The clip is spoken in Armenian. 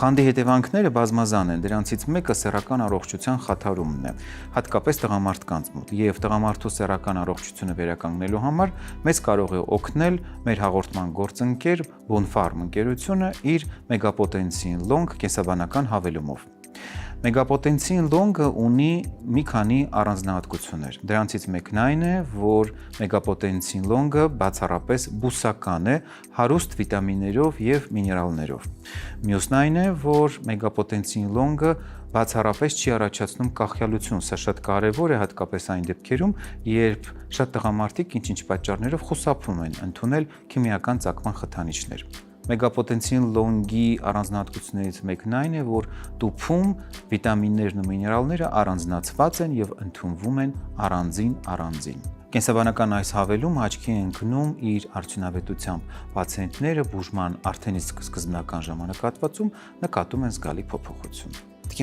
Խանդի հետևանքները բազմազան են, դրանցից մեկը սեռական առողջության խաթարումն է, հատկապես տղամարդկանց մոտ, եւ տղամարդու սեռական առողջությունը վերականգնելու համար մեզ կարող է օգնել մեր հաղորդման գործընկեր Bonfarm ընկերությունը իր Megapotensine Long կենսաբանական հավելումով։ Megapotensine Long-ը ունի մի քանի առանձնահատկություններ։ Դրանցից մեկն այն է, որ Megapotensine Long-ը բացառապես բուսական է, հարուստ վիտամիններով եւ միներալներով։ Մյուսն այն է, որ Megapotensine Long-ը բացառապես չի առաջացնում կախյալություն, սա շատ կարևոր է հատկապես այն դեպքերում, երբ շատ տղամարդիկ ինչ-ինչ պատճառներով խուսափում են ընդունել քիմիական ծակման խթանիչներ։ Megapotensine Long-ի առանձնահատկություններից մեկն այն է, որ տուփում վիտամիններն ու միներալները առանձնացված են եւ ընդունվում են առանձին։ Կենսաբանական այս հավելումը աչքի է ընկնում իր արդյունավետությամբ, պացիենտները բուժման արդեն իսկ սկզբնական ժամանակահատվածում նկատում են զգալի փոփոխություն։